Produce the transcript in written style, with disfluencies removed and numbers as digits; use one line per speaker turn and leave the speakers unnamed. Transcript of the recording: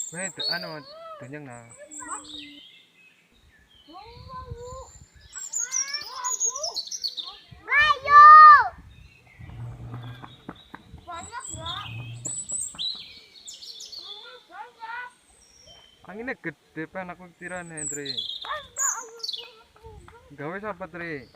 Weh, anu tunjang na. Anginnya gede pan aku tirane, Tri. Gawe siapa, Tri?